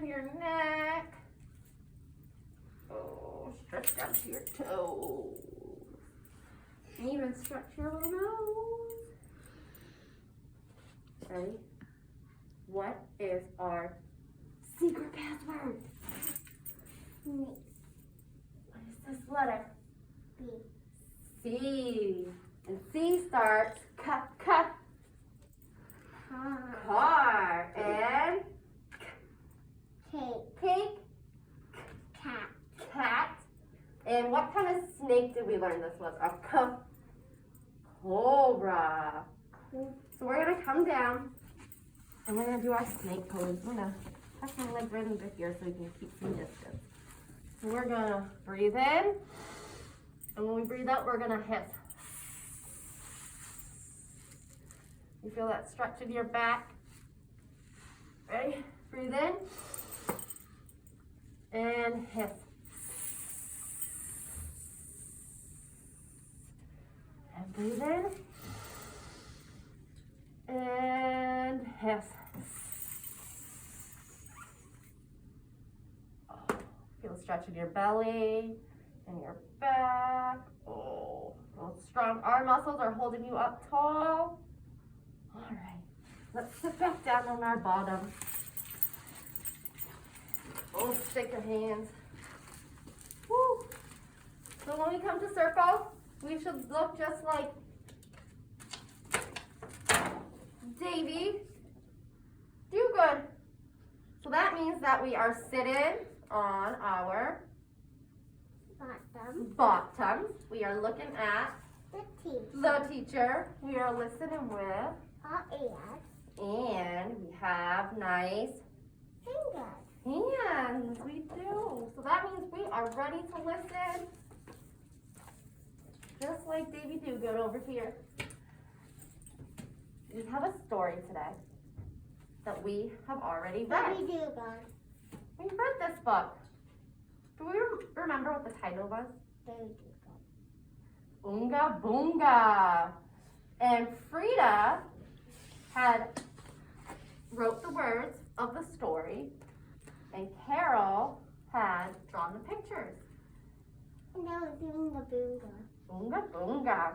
of your neck. Oh, stretch down to your toes. And even stretch your little nose. Ready? What is our secret password? What is this letter? B. C. And C starts car. And Cake. Cat. Cat. And what kind of snake did we learn this was? A cobra. So we're gonna come down and we're gonna do our snake pose. I'm gonna tuck my leg right into here so we can keep some distance. So we're gonna breathe in, and when we breathe out, we're gonna hiss. You feel that stretch in your back? Ready? Breathe in and hiss. And breathe in and hiss. Oh, feel a stretch in your belly and your back. Oh, those strong arm muscles are holding you up tall. All right, let's sit back down on our bottom. Both stick of hands. Woo. So when we come to circle, we should look just like Davy. Do good. So that means that we are sitting on our bottoms. We are looking at the teacher. We are listening with Our ears. and we have nice Fingers. hands. We do. So that means we are ready to listen. Just like Davy Do Good over here. We have a story today that we have already read. Baby do good. We've read this book. Do we remember what the title was? Baby do good. Oonga Boonga. And Frida wrote the words of the story, and Carol had drawn the pictures. And now we're doing the Boonga. Oonga Boonga.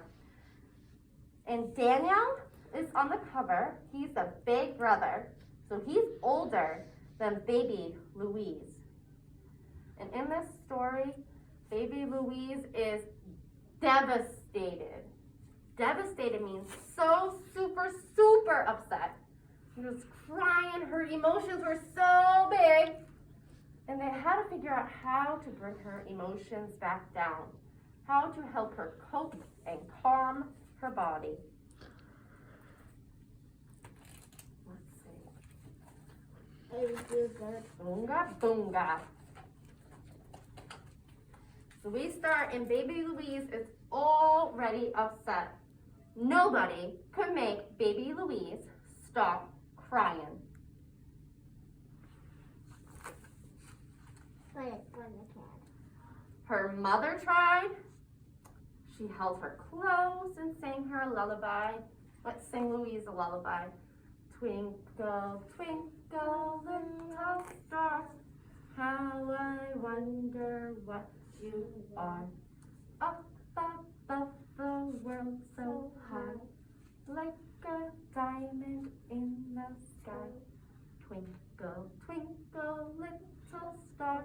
And Daniel is on the cover. He's the big brother, so he's older than baby Louise. And in this story, baby Louise is devastated. Devastated means so super, super upset. She was crying. Her emotions were so big. And they had to figure out how to bring her emotions back down. How to help her cope and calm her body. Let's see. Baby do good. Oonga Boonga. So we start, and baby Louise is already upset. Nobody could make baby Louise stop crying. But it's for the cat. Her mother tried. She held her close and sang her a lullaby. Let's sing Louise a lullaby. Twinkle, twinkle, little star, how I wonder what you are. Up above the world so high, like a diamond in the sky. Twinkle, twinkle, little star,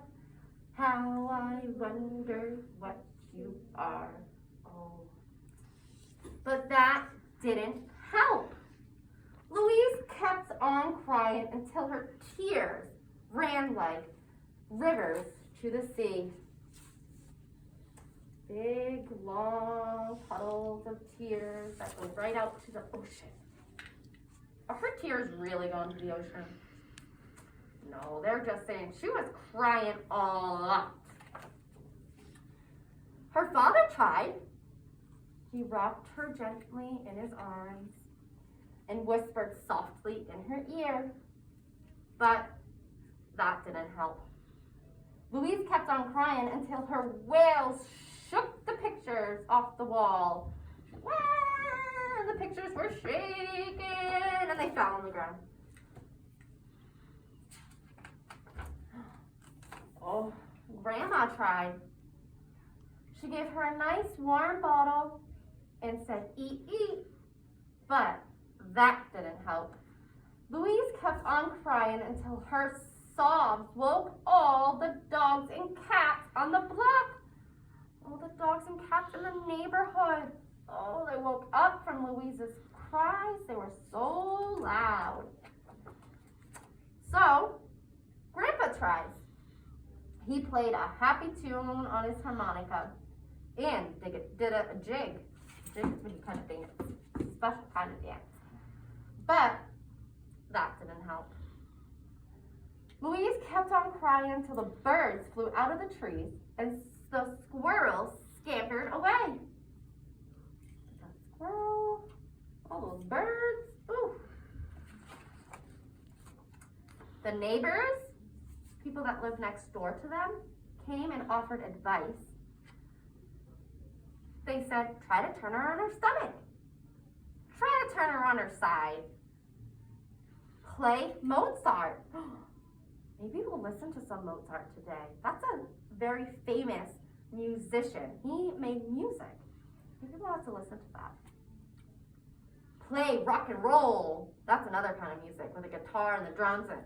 how I wonder what you are. Oh. But that didn't help. Louise kept on crying until her tears ran like rivers to the sea. Big, long puddles of tears that go right out to the ocean. Are her tears really going to the ocean? No, they're just saying she was crying a lot. Her father tried. He rocked her gently in his arms and whispered softly in her ear, but that didn't help. Louise kept on crying until her wails shook the pictures off the wall. Wah! The pictures were shaking and they fell on the ground. Oh, Grandma tried. She gave her a nice warm bottle and said, eat, eat. But that didn't help. Louise kept on crying until her sobs woke all the dogs and cats on the block. All the dogs and cats in the neighborhood. Oh, they woke up from Louise's cries. They were so loud. So, Grandpa tries. He played a happy tune on his harmonica and did a jig. Jig is when you kind of dance. Special kind of dance. But that didn't help. Louise kept on crying till the birds flew out of the trees and the squirrels scampered away. The squirrel, all those birds, ooh. The neighbors, people that lived next door to them, came and offered advice. They said, try to turn her on her stomach. Try to turn her on her side. Play Mozart. Maybe we'll listen to some Mozart today. That's a very famous musician. He made music. Maybe we'll have to listen to that. Play rock and roll. That's another kind of music with a guitar and the drums and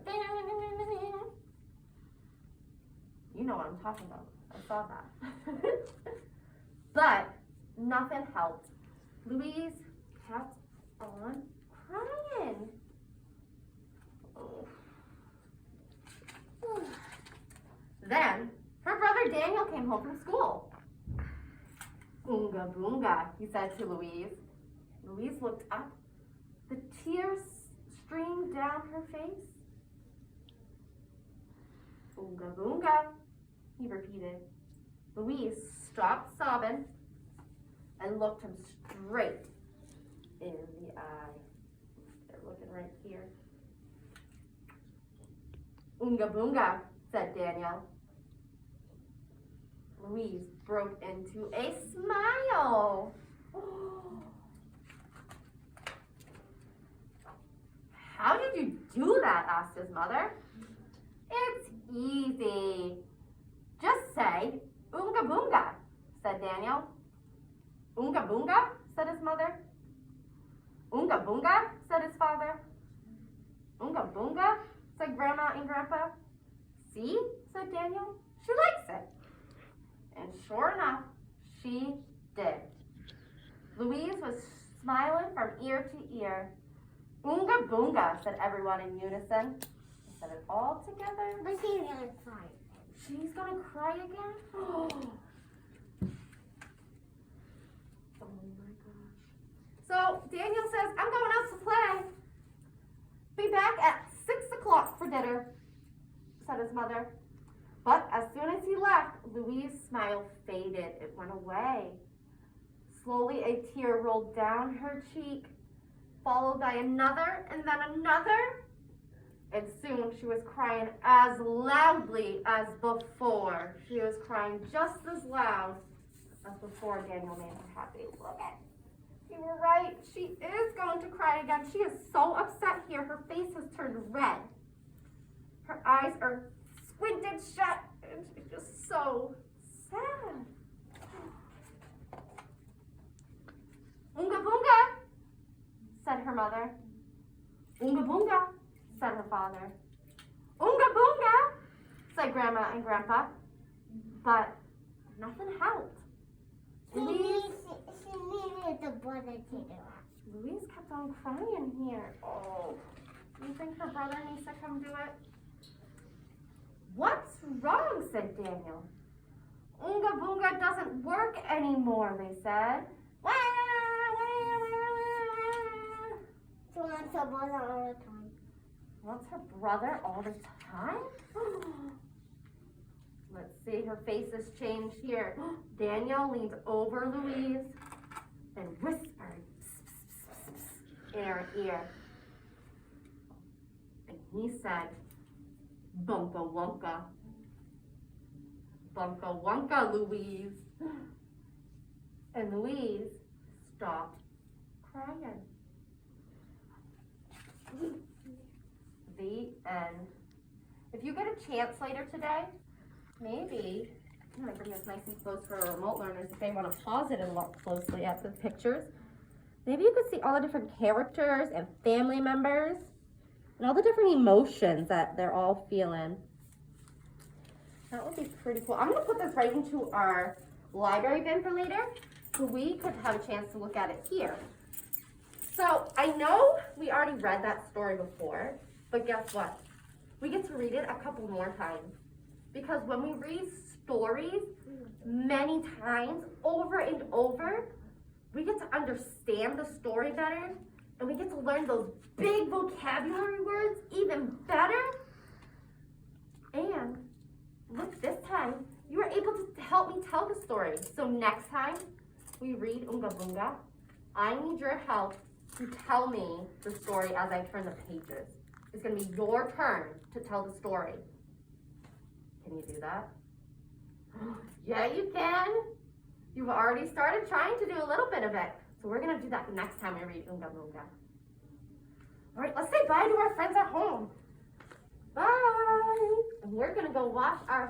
you know what I'm talking about. I saw that. But nothing helped. Louise kept on crying. Oh. Then her brother Daniel came home from school. Oonga Boonga, he said to Louise. Louise looked up. The tears streamed down her face. Oonga Boonga, he repeated. Louise stopped sobbing and looked him straight in the eye. They're looking right here. Oonga Boonga, said Daniel. Louise broke into a smile. How did you do that? Asked his mother. It's easy. Just say, Oonga Boonga, said Daniel. Oonga Boonga, said his mother. Oonga Boonga, said his father. Oonga Boonga, said Grandma and Grandpa. See, said Daniel, she likes it. And sure enough, she did. Louise was smiling from ear to ear. Oonga Boonga, said everyone in unison. They said it all together. But she's gonna cry. She's gonna cry again? Oh my gosh. So Daniel says, I'm going out to play. Be back at 6 o'clock for dinner, said his mother. But as soon as he left, Louise's smile faded. It went away. Slowly a tear rolled down her cheek, followed by another and then another. And soon she was crying as loudly as before. She was crying just as loud as before Daniel made her happy. Look at, you were right. She is going to cry again. She is so upset here. Her face has turned red. Her eyes are squinted shut, and she's just so sad. Oonga Boonga, said her mother. Oonga Boonga, said her father. Oonga Boonga, said Grandma and Grandpa. But nothing helped. She needed the brother to do it. Louise kept on crying here. Oh, do you think her brother needs to come do it? What's wrong, said Daniel. Oonga Boonga doesn't work anymore, they said. She wants her brother all the time. Wants her brother all the time? Let's see, her face has changed here. Daniel leaned over Louise and whispered in her ear. And he said, Bunka Wunka. Bunka Wunka, Louise. And Louise stopped crying. The end. If you get a chance later today, maybe, I'm gonna bring this nice and close for our remote learners if they want to pause it and look closely at the pictures. Maybe you could see all the different characters and family members and all the different emotions that they're all feeling. That would be pretty cool. I'm gonna put this right into our library bin for later so we could have a chance to look at it here. So I know we already read that story before, but guess what? We get to read it a couple more times. Because when we read stories many times, over and over, we get to understand the story better, and we get to learn those big vocabulary words even better. And look, this time, you were able to help me tell the story. So next time we read Oonga Boonga, I need your help to tell me the story as I turn the pages. It's gonna be your turn to tell the story. Can you do that? Yeah, you can. You've already started trying to do a little bit of it. So we're gonna do that next time we read Oonga Boonga. All right, let's say bye to our friends at home. Bye. And we're gonna go wash our